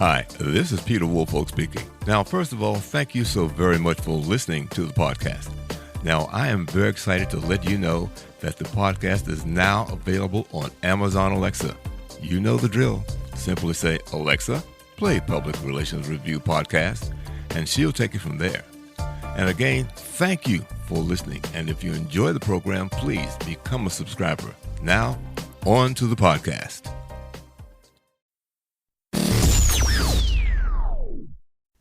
Hi, this is Peter Woolfolk speaking. Now, first of all, thank you so very much for listening to the podcast. Now, I am very excited to let you know that the podcast is now available on Amazon Alexa. You know the drill. Simply say, Alexa, play Public Relations Review Podcast, and she'll take it from there. And again, thank you for listening. And if you enjoy the program, please become a subscriber. Now, on to the podcast.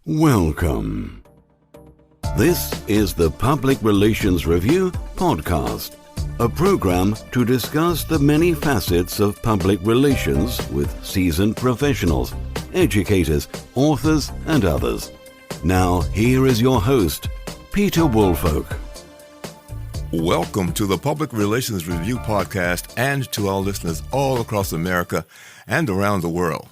Welcome. This is the Public Relations Review Podcast, a program to discuss the many facets of public relations with seasoned professionals, educators, authors, and others. Now, here is your host, Peter Woolfolk. Welcome to the Public Relations Review Podcast and to our listeners all across America and around the world.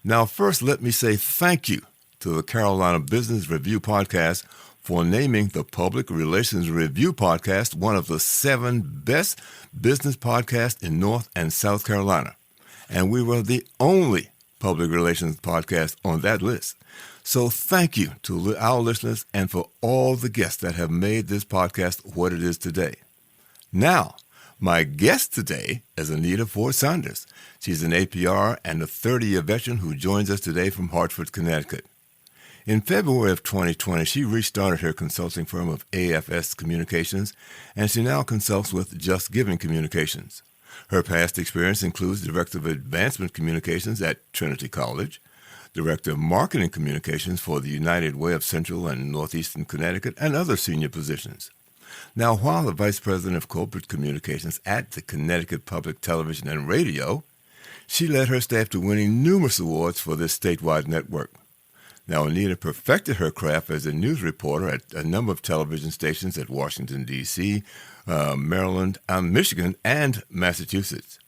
Now, first, let me say thank you to the Carolina Business Review Podcast for naming the Public Relations Review Podcast one of the 7 best business podcasts in North and South Carolina. And we were the only public relations podcast on that list. So thank you to our listeners and for all the guests that have made this podcast what it is today. Now, my guest today is Anita Ford Saunders. She's an APR and a 30-year veteran who joins us today from Hartford, Connecticut. In February of 2020, she restarted her consulting firm of AFS Communications, and she now consults with Just Giving Communications. Her past experience includes Director of Advancement Communications at Trinity College, Director of Marketing Communications for the United Way of Central and Northeastern Connecticut, and other senior positions. Now, while the Vice President of Corporate Communications at the Connecticut Public Television and Radio, she led her staff to winning numerous awards for this statewide network. Now, Anita perfected her craft as a news reporter at a number of television stations at Washington, D.C., Maryland, Michigan, and Massachusetts.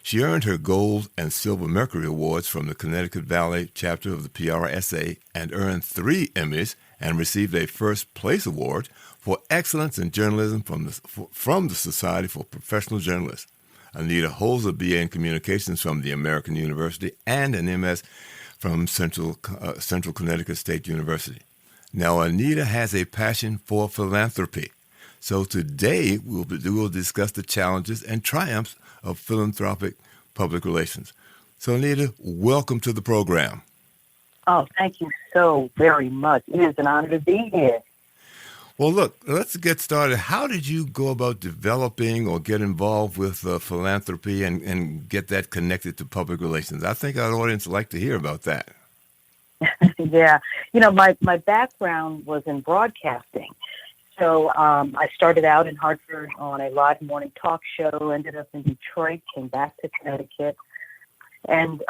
She earned her Gold and Silver Mercury Awards from the Connecticut Valley chapter of the PRSA and earned 3 Emmys and received a First Place Award for Excellence in Journalism from the Society for Professional Journalists. Anita holds a BA in Communications from the American University and an MS from Central Connecticut State University. Now, Anita has a passion for philanthropy. So today we'll discuss the challenges and triumphs of philanthropic public relations. So, Anita, welcome to the program. Oh, thank you so very much. It is an honor to be here. Well, look, let's get started. How did you go about developing or get involved with philanthropy and get that connected to public relations? I think our audience would like to hear about that. Yeah. You know, my background was in broadcasting. So I started out in Hartford on a live morning talk show, ended up in Detroit, came back to Connecticut, and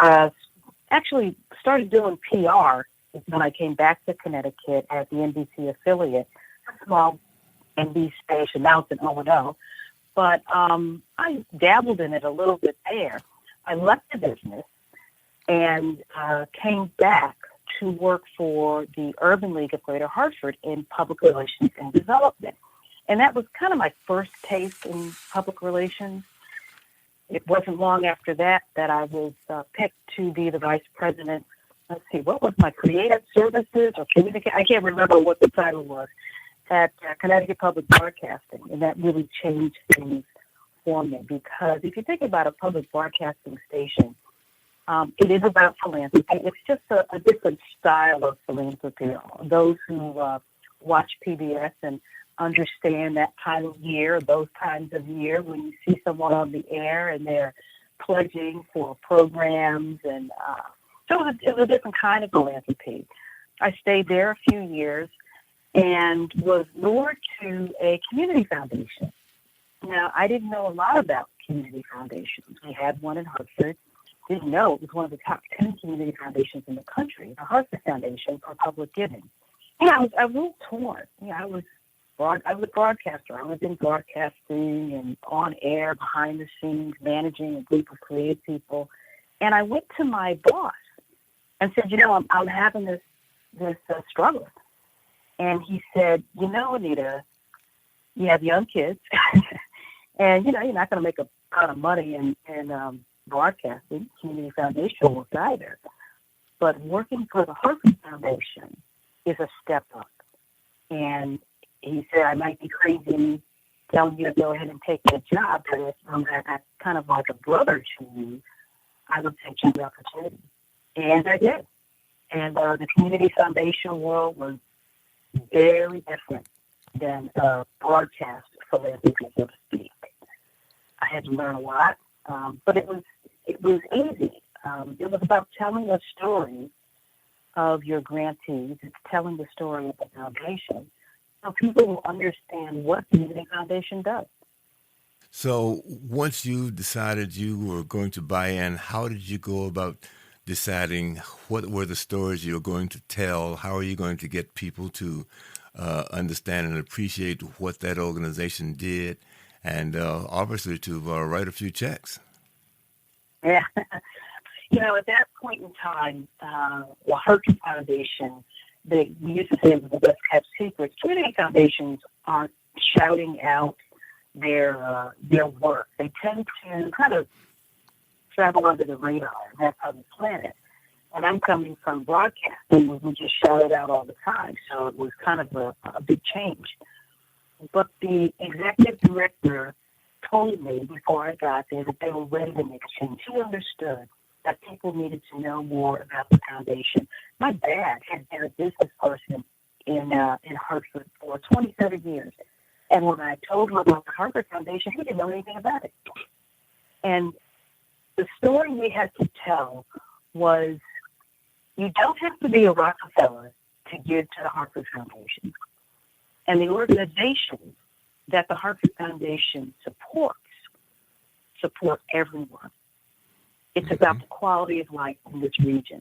actually started doing PR when I came back to Connecticut at the NBC affiliate, a small NBC station. Now it's an O&O. But I dabbled in it a little bit there. I left the business and came back to work for the Urban League of Greater Hartford in public relations and development. And that was kind of my first taste in public relations. It wasn't long after that I was picked to be the vice president. Let's see, what was my creative services or communication? I can't remember what the title was at Connecticut Public Broadcasting. And that really changed things for me because if you think about a public broadcasting station, it is about philanthropy. It's just a different style of philanthropy. Those who watch PBS and understand that time of year, those times of year when you see someone on the air and they're pledging for programs. And so it was a different kind of philanthropy. I stayed there a few years and was lured to a community foundation. Now, I didn't know a lot about community foundations. We had one in Hartford. Didn't know it was one of the top 10 community foundations in the country, the Hartford Foundation for Public Giving. And I was a little torn. I was a broadcaster. I was in broadcasting and on air, behind the scenes, managing a group of creative people. And I went to my boss and said, I'm having this struggle. And he said, Anita, you have young kids, and you're not going to make a ton of money in broadcasting, community foundation work either. but working for the Harvard Foundation is a step up. And he said, I might be crazy telling you to go ahead and take that job, but if I'm kind of like a brother to you, I would take the opportunity. And I did. And the community foundation world was very different than broadcast philanthropy, so to speak. I had to learn a lot, but it was easy. It was about telling a story of your grantees. It's telling the story of the foundation, so people will understand what the Community Foundation does. So once you decided you were going to buy in, how did you go about deciding what were the stories you were going to tell? How are you going to get people to understand and appreciate what that organization did, and obviously to write a few checks? Yeah. At that point in time, the Harvard Foundation, we used to say it was the best kept secret. Community foundations aren't shouting out their work. They tend to kind of travel under the radar. That's how they plan it. And I'm coming from broadcasting, we just shout it out all the time. So it was kind of a big change. But the executive director told me before I got there that they were ready to make a change. He understood that people needed to know more about the foundation. My dad had been a business person in Hartford for 27 years. And when I told him about the Harvard Foundation, he didn't know anything about it. And the story we had to tell was, you don't have to be a Rockefeller to give to the Harvard Foundation. And the organizations that the Harvard Foundation supports support everyone. It's about the quality of life in this region.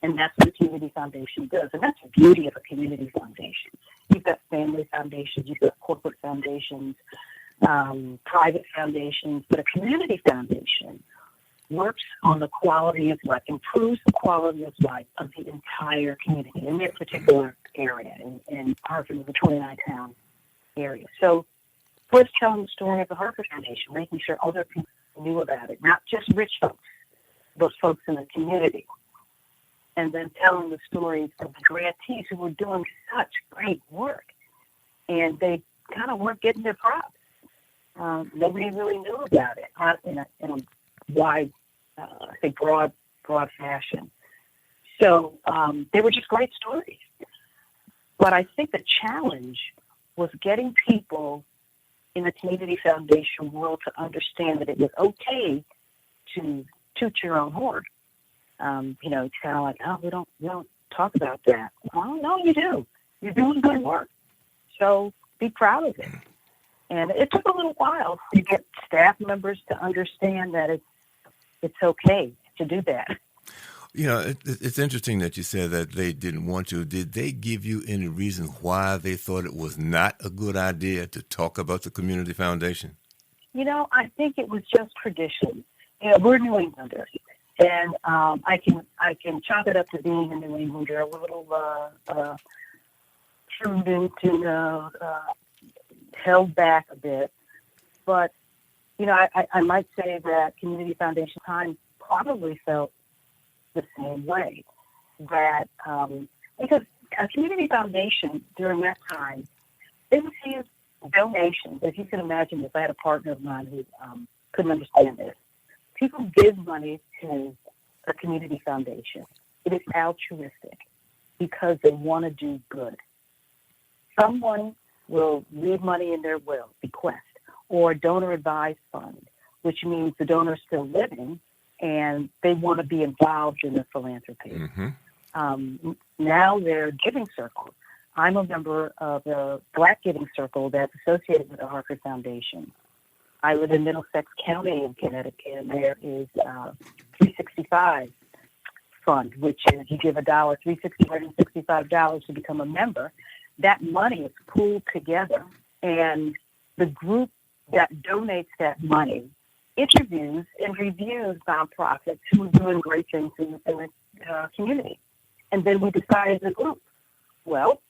And that's what a community foundation does. And that's the beauty of a community foundation. You've got family foundations, you've got corporate foundations, private foundations, but a community foundation works on the quality of life, improves the quality of life of the entire community in their particular area. In Hartford, the 29-town area. So first telling the story of the Harvard Foundation, making sure other people knew about it, not just rich folks, but folks in the community. And then telling the stories of the grantees who were doing such great work. And they kind of weren't getting their props. Nobody really knew about it, not in a wide, I think, broad fashion. So they were just great stories. But I think the challenge was getting people in the community foundation world to understand that it was okay to toot your own horn. It's kind of like, oh, we don't talk about that. Well, no, you do. You're doing good work. So be proud of it. And it took a little while to get staff members to understand that it's okay to do that. It's interesting that you said that they didn't want to. Did they give you any reason why they thought it was not a good idea to talk about the community foundation? I think it was just tradition. We're New Englanders, and I can chalk it up to being a New Englander, a little prudent and held back a bit. But I might say that Community Foundation time probably felt the same way. That because a community foundation during that time, they received donations. If you can imagine this, I had a partner of mine who couldn't understand this. People give money to a community foundation. It is altruistic because they want to do good. Someone will leave money in their will, bequest, or donor advised fund, which means the donor is still living and they want to be involved in the philanthropy. Mm-hmm. Now they're giving circles. I'm a member of the Black Giving Circle that's associated with the Hartford Foundation. I live in Middlesex County in Connecticut, and there is 365 Fund, which is you give $365 to become a member. That money is pooled together, and the group that donates that money interviews and reviews nonprofits who are doing great things in the community. And then we decide as a group, well,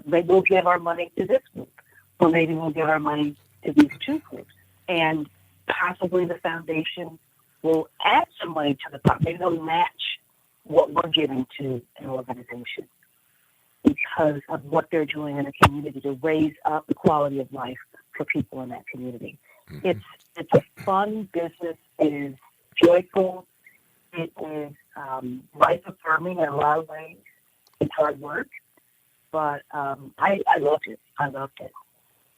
maybe we'll give our money to this group, or maybe we'll give our money to these two groups. And possibly the foundation will add some money to the pot. Maybe they'll match what we're giving to an organization because of what they're doing in a community to raise up the quality of life for people in that community. Mm-hmm. It's a fun business. It is joyful. It is life-affirming in a lot of ways. It's hard work, but I loved it. I loved it.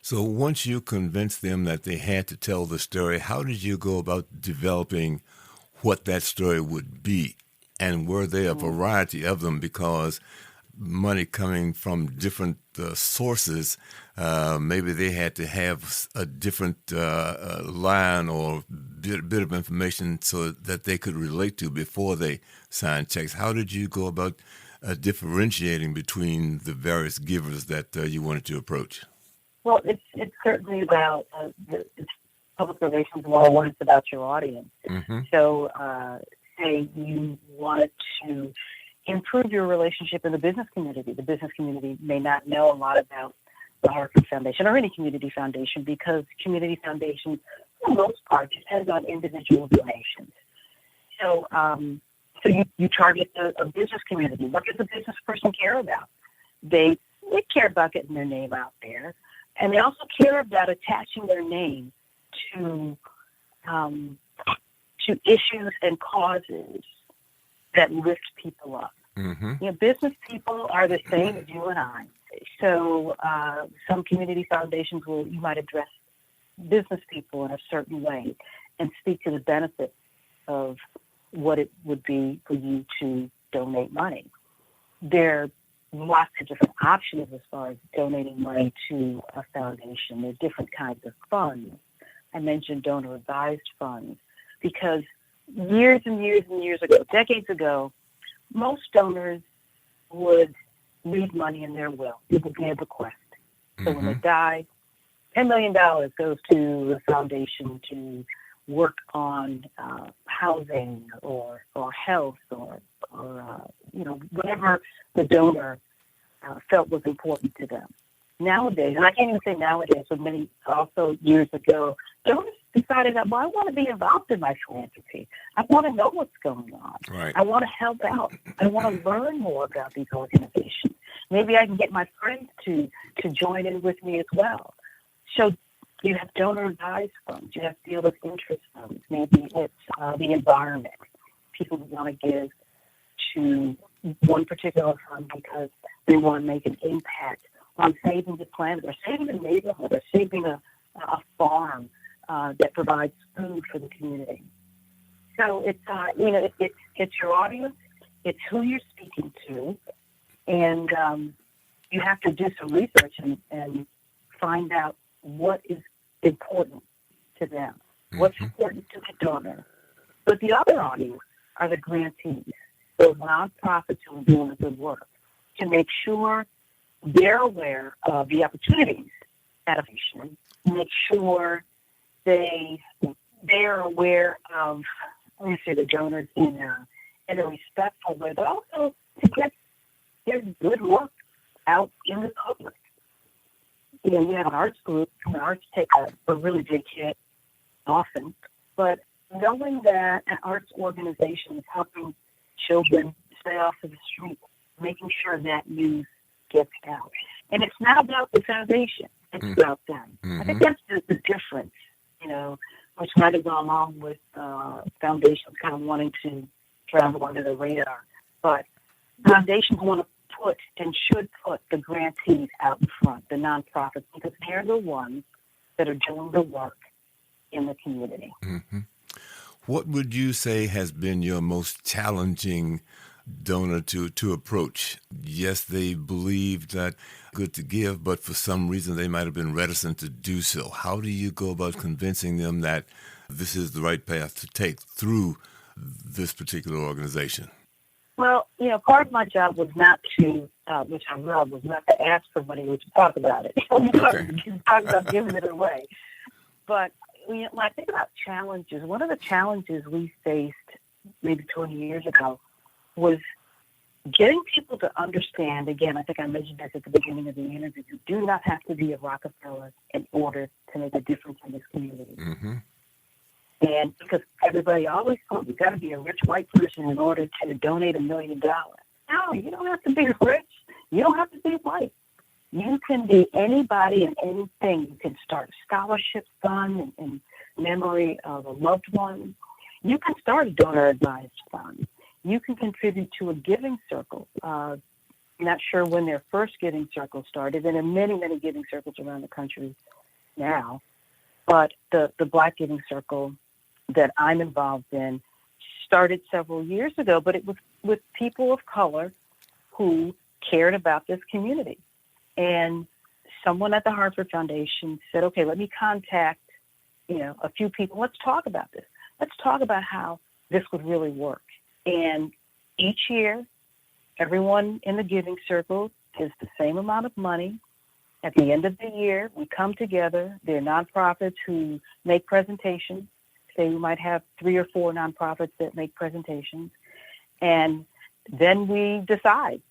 So once you convinced them that they had to tell the story, how did you go about developing what that story would be? And were there a variety of them? Because money coming from different sources, maybe they had to have a different line or bit of information so that they could relate to before they signed checks. How did you go about differentiating between the various givers that you wanted to approach? Well, it's certainly about it's public relations 101. It's about your audience. Mm-hmm. So, say you wanted to improve your relationship in the business community. The business community may not know a lot about the Hartford Foundation or any community foundation because community foundations, for the most part, depend on individual donations. So, you target a business community. What does a business person care about? They care about getting their name out there, and they also care about attaching their name to issues and causes that lift people up. Mm-hmm. You know, business people are the same as you and I. So some community foundations you might address business people in a certain way and speak to the benefits of what it would be for you to donate money. There are lots of different options as far as donating money to a foundation. There are different kinds of funds. I mentioned donor-advised funds because years and years and years ago, decades ago, most donors would leave money in their will. It would be a bequest. So when they die, $10 million goes to the foundation to work on housing or health or whatever the donor felt was important to them. Nowadays, and I can't even say nowadays, but many also years ago, donors decided that, I want to be involved in my philanthropy. I want to know what's going on. Right. I want to help out. I want to learn more about these organizations. Maybe I can get my friends to join in with me as well. So you have donor-advised funds. You have field of interest funds. Maybe it's the environment. People want to give to one particular fund because they want to make an impact on saving the planet or saving a neighborhood or saving a farm that provides food for the community. So it's your audience, it's who you're speaking to, and you have to do some research and find out what is important to them, what's important to the donor. But the other audience are the grantees, those nonprofits who are doing the good work, to make sure they're aware of the opportunities at a foundation, make sure they're aware of, let me say, the donors in a respectful way, but also to get their good work out in the public. You know, you have an arts group, and arts take a really big hit often, but knowing that an arts organization is helping children stay off of the street, making sure that news gets out. And it's not about the foundation, it's about them. I think that's the difference, which might have gone along with foundations kind of wanting to travel under the radar. But foundations want to put and should put the grantees out in front, the nonprofits, because they're the ones that are doing the work in the community. Mm-hmm. What would you say has been your most challenging donor to approach? Yes, they believed that good to give, but for some reason they might have been reticent to do so. How do you go about convincing them that this is the right path to take through this particular organization? Well, part of my job was not to, which I love, was not to ask for money or to talk about it. Talk about giving it away. But when I think about challenges, one of the challenges we faced maybe 20 years ago was getting people to understand, again, I think I mentioned this at the beginning of the interview, you do not have to be a Rockefeller in order to make a difference in this community. And because everybody always thought you got to be a rich white person in order to donate $1 million. No, you don't have to be rich. You don't have to be white. You can be anybody and anything. You can start a scholarship fund in memory of a loved one. You can start a donor-advised fund. You can contribute to a giving circle. I'm not sure when their first giving circle started, and there are many, many giving circles around the country now. But the Black Giving Circle that I'm involved in started several years ago, but it was with people of color who cared about this community. And someone at the Hartford Foundation said, okay, let me contact, a few people. Let's talk about this. Let's talk about how this would really work. And each year, everyone in the giving circle gives the same amount of money. At the end of the year, we come together. There are nonprofits who make presentations. Say we might have 3 or 4 nonprofits that make presentations. And then we decide,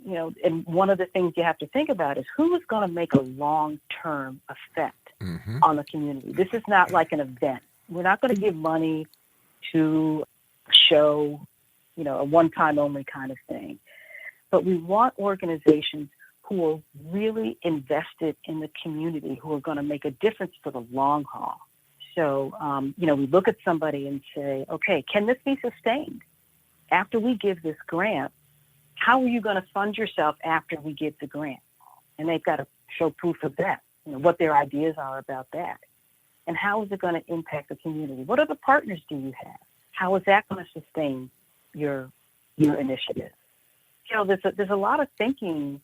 and one of the things you have to think about is who is going to make a long-term effect on the community. This is not like an event. We're not going to give money to show, a one-time only kind of thing. But we want organizations who are really invested in the community, who are going to make a difference for the long haul. So, we look at somebody and say, okay, can this be sustained? After we give this grant, how are you going to fund yourself after we give the grant? And they've got to show proof of that, what their ideas are about that. And how is it going to impact the community? What other partners do you have? How is that going to sustain your initiative? There's a lot of thinking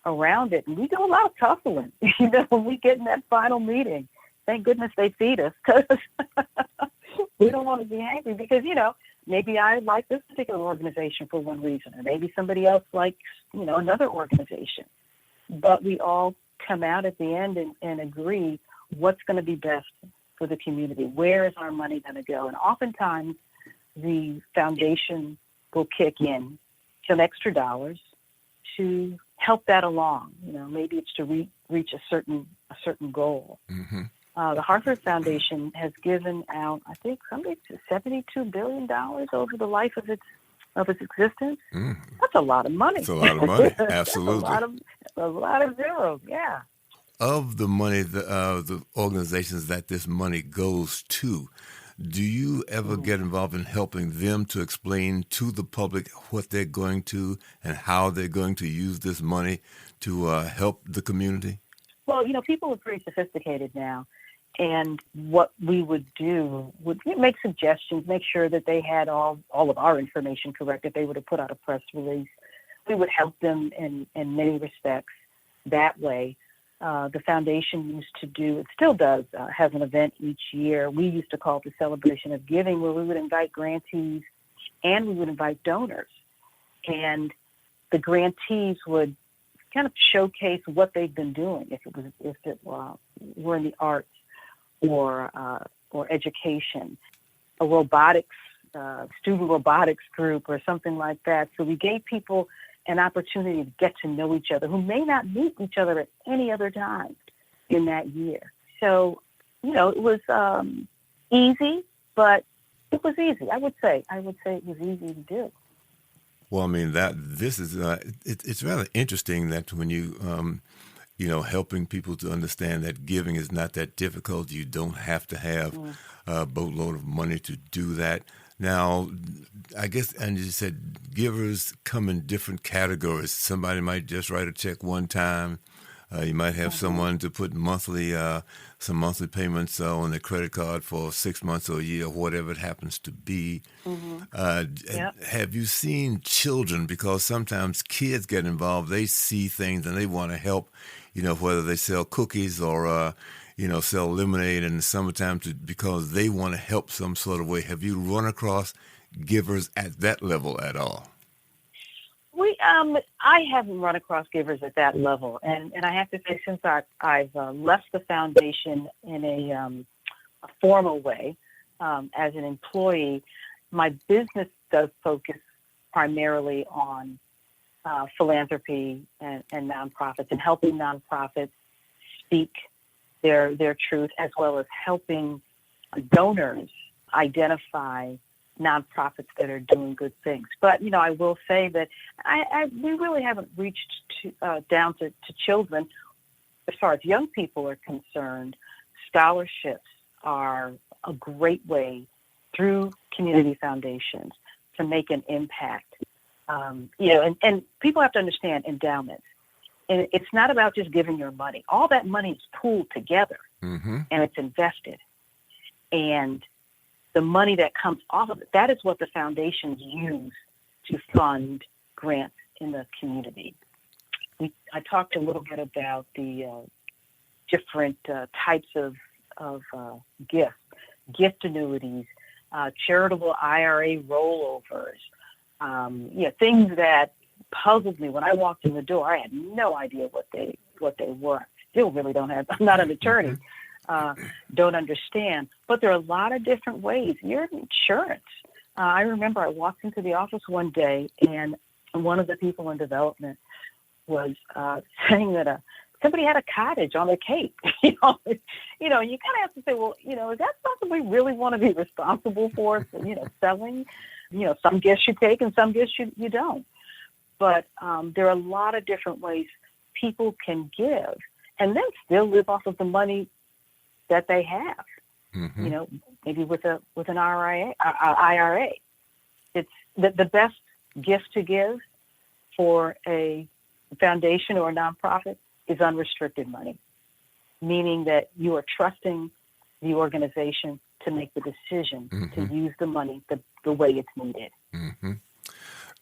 around it, and we do a lot of tussling. When we get in that final meeting, thank goodness they feed us, because we don't want to be angry because maybe I like this particular organization for one reason, or maybe somebody else likes another organization. But we all come out at the end and agree what's going to be best for the community. Where is our money going to go? And oftentimes the foundation will kick in some extra dollars to help that along. Maybe it's to reach a certain goal. Mm-hmm. The Hartford Foundation has given out, I think, $72 billion over the life of its existence. Mm. That's a lot of money. It's a lot of money. Absolutely. a lot of zeros. Yeah. Of the money, the organizations that this money goes to, do you ever get involved in helping them to explain to the public what they're going to and how they're going to use this money to help the community? Well, people are pretty sophisticated now. And what we would do would make suggestions, make sure that they had all of our information correct. If they were to put out a press release, we would help them in many respects that way. The foundation used to do, it still does, has an event each year. We used to call it the Celebration of Giving, where we would invite grantees and we would invite donors. And the grantees would kind of showcase what they've been doing, if it were in the arts or education, a robotics, student robotics group or something like that. So we gave people an opportunity to get to know each other who may not meet each other at any other time in that year. So, it was easy, but it was easy. I would say it was easy to do. Well, I mean, this is it's rather interesting that when you helping people to understand that giving is not that difficult. You don't have to have a boatload of money to do that. Now, I guess, and you said givers come in different categories. Somebody might just write a check one time. You might have someone to put some monthly payments on their credit card for 6 months or a year, whatever it happens to be. Mm-hmm. Have you seen children? Because sometimes kids get involved. They see things and they want to help, whether they sell cookies or, sell lemonade in the summertime because they want to help some sort of way. Have you run across givers at that level at all? I haven't run across givers at that level, and I have to say, since I've left the foundation in a formal way as an employee, my business does focus primarily on philanthropy and nonprofits, and helping nonprofits speak their truth, as well as helping donors identify nonprofits that are doing good things. But, I will say that we really haven't reached down to children. As far as young people are concerned, scholarships are a great way through community foundations to make an impact. And people have to understand endowments. And it's not about just giving your money. All that money is pooled together, and it's invested. And the money that comes off of it, that is what the foundations use to fund grants in the community. I talked a little bit about the different types of gifts, gift annuities, charitable IRA rollovers, things that puzzled me. When I walked in the door, I had no idea what they were. Still really don't have. I'm not an attorney. Don't understand. But there are a lot of different ways. Your insurance. I remember I walked into the office one day, and one of the people in development was saying that somebody had a cottage on the Cape. You kind of have to say, well, is that something we really want to be responsible for? Selling. Some gifts you take and some gifts you don't. But there are a lot of different ways people can give and then still live off of the money that they have. Maybe with an IRA. It's the best gift to give for a foundation or a nonprofit is unrestricted money, meaning that you are trusting the organization to make the decision to use the money the way it's needed.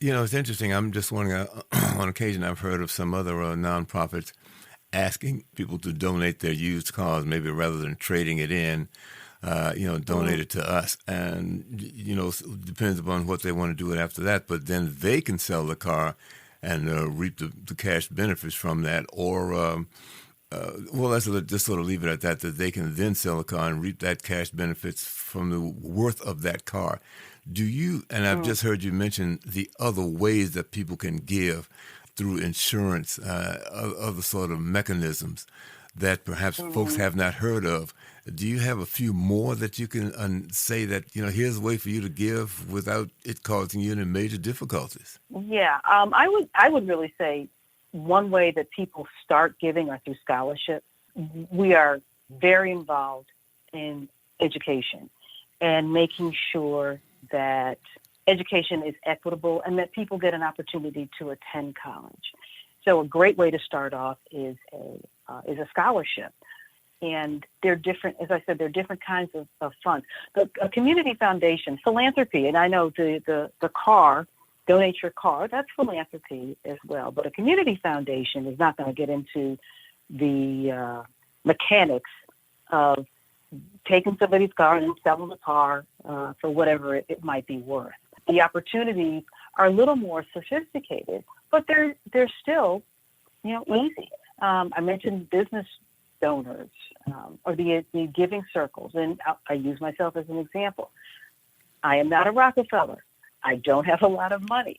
It's interesting. I'm just wondering, on occasion I've heard of some other nonprofits asking people to donate their used cars, maybe rather than trading it in, donate it to us. And, it depends upon what they want to do it after that. But then they can sell the car and reap the cash benefits from that. Or, let's just sort of leave it at that they can then sell a car and reap that cash benefits from the worth of that car. Do you, and I've just heard you mention the other ways that people can give through insurance, other sort of mechanisms that perhaps folks have not heard of. Do you have a few more that you can say that, here's a way for you to give without it causing you any major difficulties? Yeah, I would really say one way that people start giving are through scholarships. We are very involved in education and making sure that education is equitable and that people get an opportunity to attend college. So a great way to start off is a scholarship. And they're different, as I said, they're different kinds of funds. A community foundation, philanthropy, and I know the car, donate your car, that's philanthropy as well. But a community foundation is not going to get into the mechanics of taking somebody's car and then selling the car for whatever it might be worth. The opportunities are a little more sophisticated, but they're still, easy. I mentioned business donors or the giving circles, and I use myself as an example. I am not a Rockefeller. I don't have a lot of money,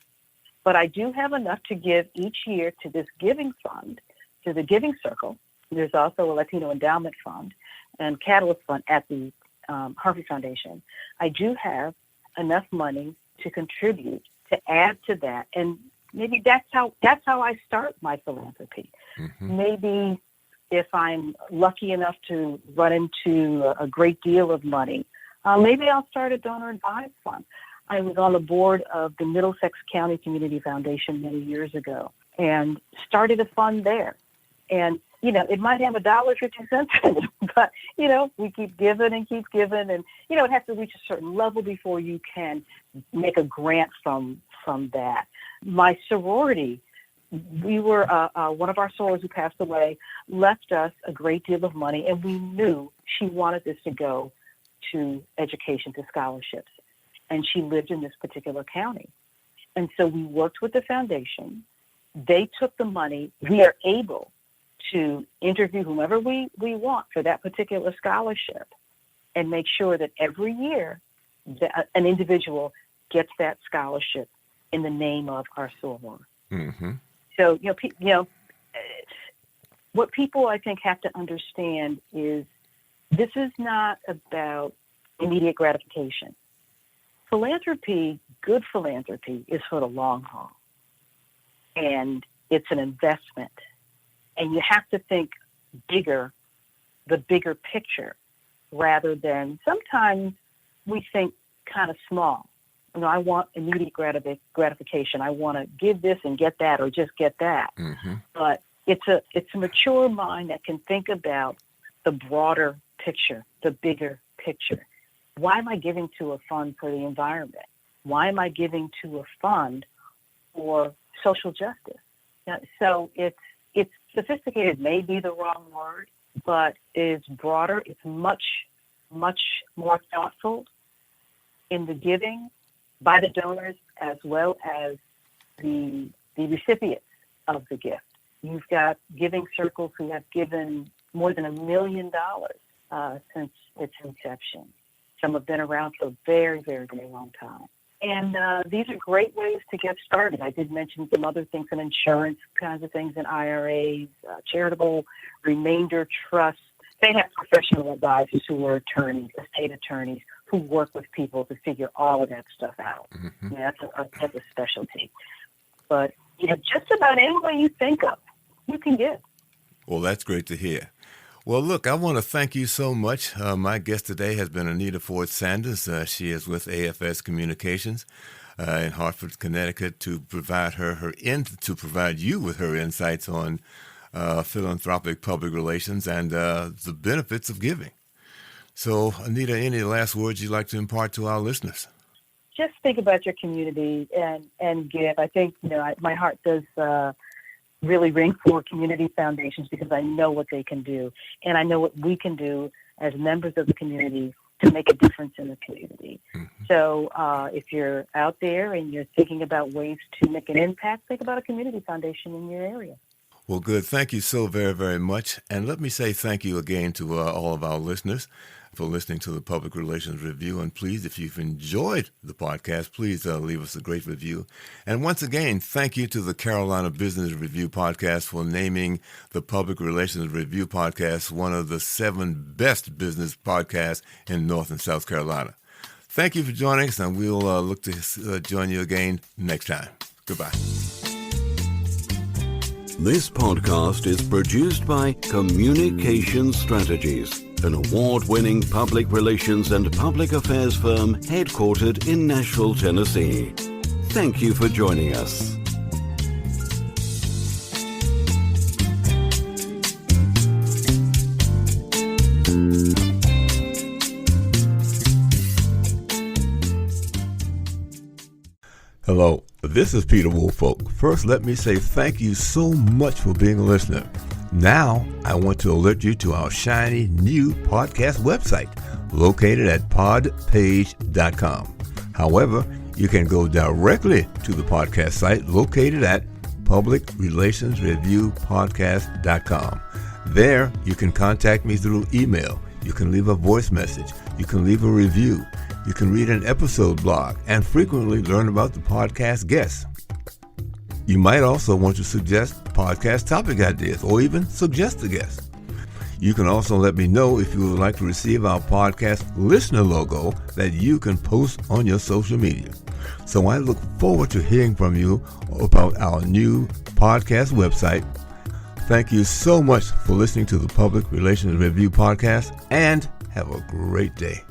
but I do have enough to give each year to this giving fund, to the giving circle. There's also a Latino endowment fund and catalyst fund at the Harvey Foundation. I do have enough money to contribute, to add to that, and maybe that's how I start my philanthropy. Maybe if I'm lucky enough to run into a great deal of money, maybe I'll start a donor advised fund. I was on the board of the Middlesex County Community Foundation many years ago and started a fund there. And, it might have $1.50 in it, but, we keep giving and keep giving. And, it has to reach a certain level before you can make a grant from that. My sorority, we were, one of our sorors who passed away left us a great deal of money, and we knew she wanted this to go to education, to scholarships. And she lived in this particular county. And so we worked with the foundation. They took the money. We are able to interview whomever we want for that particular scholarship and make sure that every year an individual gets that scholarship in the name of our soror. So, what people, I think, have to understand is this is not about immediate gratification. Philanthropy, good philanthropy, is for the long haul. And it's an investment. And you have to think bigger, the bigger picture, rather than sometimes we think kind of small. I want immediate gratification. I want to give this and get that, or just get that. Mm-hmm. But it's a mature mind that can think about the broader picture, the bigger picture. Why am I giving to a fund for the environment? Why am I giving to a fund for social justice? So it's sophisticated, may be the wrong word, but it's broader. It's much, much more thoughtful in the giving by the donors as well as the recipients of the gift. You've got giving circles who have given more than $1 million since its inception. Some have been around for a very, very, very long time. And these are great ways to get started. I did mention some other things, some insurance kinds of things in IRAs, charitable remainder trusts. They have professional advisors who are attorneys, estate attorneys, who work with people to figure all of that stuff out. Mm-hmm. That's a specialty. But just about any way you think of, you can give. Well, that's great to hear. Well, look, I want to thank you so much. My guest today has been Anita Ford Sanders. She is with AFS Communications in Hartford, Connecticut, to provide you with her insights on philanthropic public relations and the benefits of giving. So, Anita, any last words you'd like to impart to our listeners? Just think about your community and give. I think my heart does really ring for community foundations because I know what they can do, and I know what we can do as members of the community to make a difference in the community. Mm-hmm. So if you're out there and you're thinking about ways to make an impact, think about a community foundation in your area. Well, good. Thank you so very, very much. And let me say thank you again to all of our listeners for listening to the Public Relations Review. And please, if you've enjoyed the podcast, please leave us a great review. And once again, thank you to the Carolina Business Review Podcast for naming the Public Relations Review Podcast one of the 7 best business podcasts in North and South Carolina. Thank you for joining us, and we'll look to join you again next time. Goodbye. This podcast is produced by Communication Strategies, an award-winning public relations and public affairs firm headquartered in Nashville, Tennessee. Thank you for joining us. Hello, this is Peter Woolfolk. First, let me say thank you so much for being a listener. Now, I want to alert you to our shiny new podcast website located at podpage.com. However, you can go directly to the podcast site located at publicrelationsreviewpodcast.com. There, you can contact me through email. You can leave a voice message. You can leave a review. You can read an episode blog and frequently learn about the podcast guests. You might also want to suggest podcast topic ideas or even suggest a guest. You can also let me know if you would like to receive our podcast listener logo that you can post on your social media. So I look forward to hearing from you about our new podcast website. Thank you so much for listening to the Public Relations Review Podcast, and have a great day.